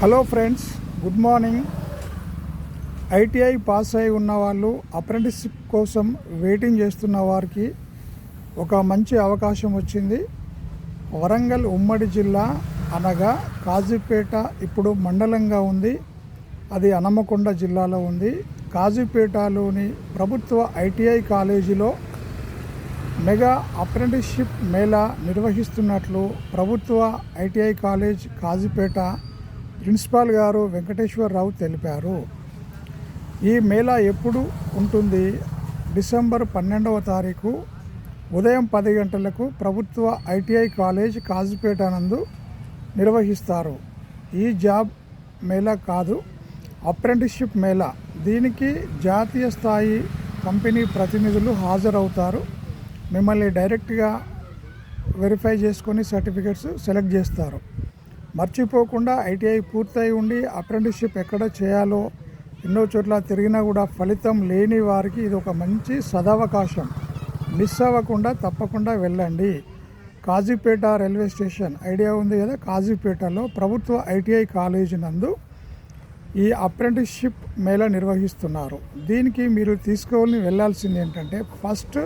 Hello friends, good morning. ITI pass అయి ఉన్న వాళ్ళు అప్రెంటిస్షిప్ కోసం వెయిటింగ్ చేస్తున్న వారికి ఒక మంచి అవకాశం వచ్చింది. వరంగల్ ఉమ్మడి జిల్లా అనగా కాజీపేట ఇప్పుడు మండలంగా ఉంది. అది హన్మకొండ జిల్లాలో ఉంది. కాజీపేటలోని ప్రభుత్వ ఐటీఐ కాలేజీలో మెగా అప్రెంటిస్షిప్ మేళా నిర్వహిస్తున్నట్లు ప్రభుత్వ ఐటీఐ కాలేజ్ కాజీపేట ప్రిన్సిపాల్ గారు వెంకటేశ్వరరావు తెలిపారు. ఈ మేళా ఎప్పుడు ఉంటుంది? డిసెంబర్ 12వ తారీఖు ఉదయం 10 గంటలకు ప్రభుత్వ ఐటీఐ కాలేజ్ కాజీపేట నందు నిర్వహిస్తారు. ఈ జాబ్ మేళా కాదు, అప్రెంటిస్షిప్ మేళా. దీనికి జాతీయ స్థాయి కంపెనీ ప్రతినిధులు హాజరవుతారు. మిమ్మల్ని డైరెక్ట్గా వెరిఫై చేసుకొని సర్టిఫికెట్స్ సెలెక్ట్ చేస్తారు. మర్చిపోకుండా ఐటీఐ పూర్తయి ఉండి అప్రెంటిస్షిప్ ఎక్కడ చేయాలో ఎన్నో చోట్ల తిరిగినా కూడా ఫలితం లేని వారికి ఇది ఒక మంచి సదవకాశం. మిస్ అవ్వకుండా తప్పకుండా వెళ్ళండి. కాజీపేట రైల్వే స్టేషన్ ఐడియా ఉంది కదా, కాజీపేటలో ప్రభుత్వ ఐటీఐ కాలేజీ నందు ఈ అప్రెంటిస్షిప్ మేళా నిర్వహిస్తున్నారు. దీనికి మీరు తీసుకొని వెళ్ళాల్సింది ఏంటంటే, ఫస్ట్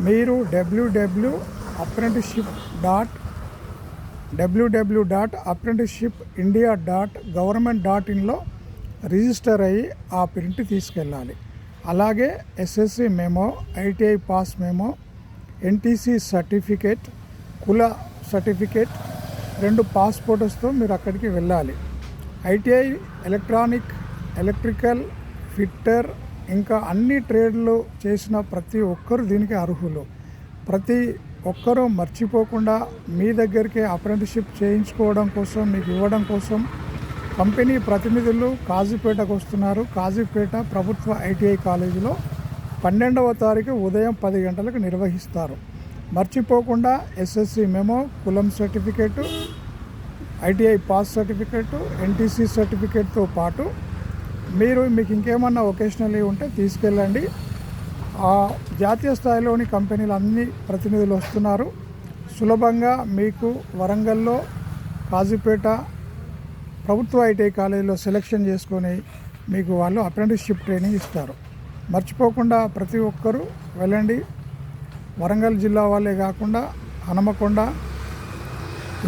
మీరు www.apprenticeshipindia.government.in రిజిస్టర్ అయ్యి ఆ ప్రింట్ తీసుకెళ్ళాలి. అలాగే SSC memo, ITI pass memo, NTC certificate, కుల సర్టిఫికేట్, 2 పాస్ ఫోటోస్తో మీరు అక్కడికి వెళ్ళాలి. ఐటీఐ ఎలక్ట్రికల్, ఫిట్టర్ ఇంకా అన్ని ట్రేడ్లు చేసిన ప్రతి ఒక్కరు దీనికి అర్హులు. ప్రతి ఒక్కరూ మర్చిపోకుండా మీ దగ్గరికి అప్రెంటిస్షిప్ చేయించుకోవడం కోసం, మీకు ఇవ్వడం కోసం కంపెనీ ప్రతినిధులు కాజీపేటకు వస్తున్నారు. కాజీపేట ప్రభుత్వ ఐటీఐ కాలేజీలో 12వ తారీఖు ఉదయం 10 గంటలకు నిర్వహిస్తారు. మర్చిపోకుండా ఎస్ఎస్సి మెమో, కులం certificate, ITI pass certificate, NTC సర్టిఫికేట్తో పాటు మీకు ఇంకేమన్నా ఒకేషనల్ ఉంటే తీసుకెళ్ళండి. జాతీయ స్థాయిలోని కంపెనీలు అన్ని ప్రతినిధులు వస్తున్నారు. సులభంగా మీకు వరంగల్లో కాజీపేట ప్రభుత్వ ఐటీఐ కాలేజీలో సెలెక్షన్ చేసుకొని మీకు వాళ్ళు అప్రెంటిస్షిప్ ట్రైనింగ్ ఇస్తారు. మర్చిపోకుండా ప్రతి ఒక్కరూ వెళ్ళండి. వరంగల్ జిల్లా వాళ్ళే కాకుండా హన్మకొండ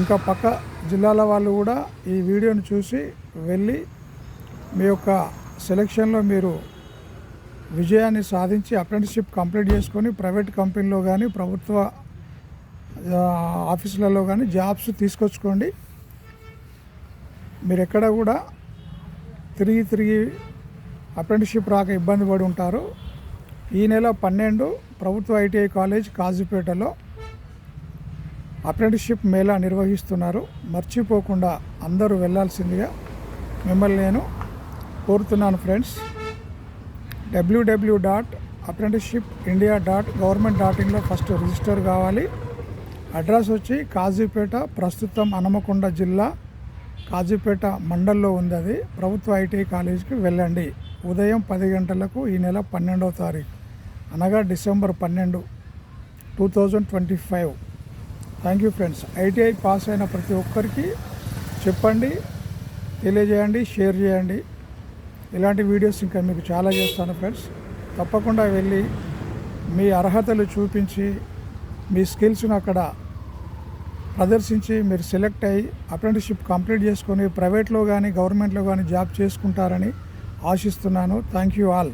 ఇంకా పక్క జిల్లాల వాళ్ళు కూడా ఈ వీడియోని చూసి వెళ్ళి మీ యొక్క సెలెక్షన్లో మీరు విజయాన్ని సాధించి అప్రెంటిస్షిప్ కంప్లీట్ చేసుకొని ప్రైవేట్ కంపెనీలో కానీ ప్రభుత్వ ఆఫీసులలో కానీ జాబ్స్ తీసుకొచ్చుకోండి. మీరు ఎక్కడ కూడా తిరిగి అప్రెంటిస్షిప్ రాక ఇబ్బంది పడి ఉంటారు. ఈ నెల 12 ప్రభుత్వ ఐటీఐ కాలేజ్ కాజీపేటలో అప్రెంటిస్షిప్ మేళా నిర్వహిస్తున్నారు. మర్చిపోకుండా అందరూ వెళ్ళాల్సిందిగా మిమ్మల్ని నేను కోరుతున్నాను ఫ్రెండ్స్. www.apprenticeshipindia.government.in ఫస్ట్ రిజిస్టర్ కావాలి. అడ్రస్ వచ్చి కాజీపేట, ప్రస్తుతం హన్మకొండ జిల్లా కాజీపేట మండల్లో ఉంది. అది ప్రభుత్వ ఐటీఐ కాలేజీకి వెళ్ళండి. ఉదయం 10 గంటలకు ఈ నెల 12వ తారీఖు అనగా December 12, 2025. Thank you friends. ITI pass అయిన ప్రతి ఒక్కరికి చెప్పండి, తెలియజేయండి, షేర్ చేయండి. ఇలాంటి వీడియోస్ ఇంకా మీకు చాలా చేస్తాను ఫ్రెండ్స్. తప్పకుండా వెళ్ళి మీ అర్హతలు చూపించి మీ స్కిల్స్ను అక్కడ ప్రదర్శించి మీరు సెలెక్ట్ అయ్యి అప్రెంటిస్షిప్ కంప్లీట్ చేసుకొని ప్రైవేట్లో కానీ గవర్నమెంట్లో కానీ జాబ్ చేసుకుంటారని ఆశిస్తున్నాను. Thank you all.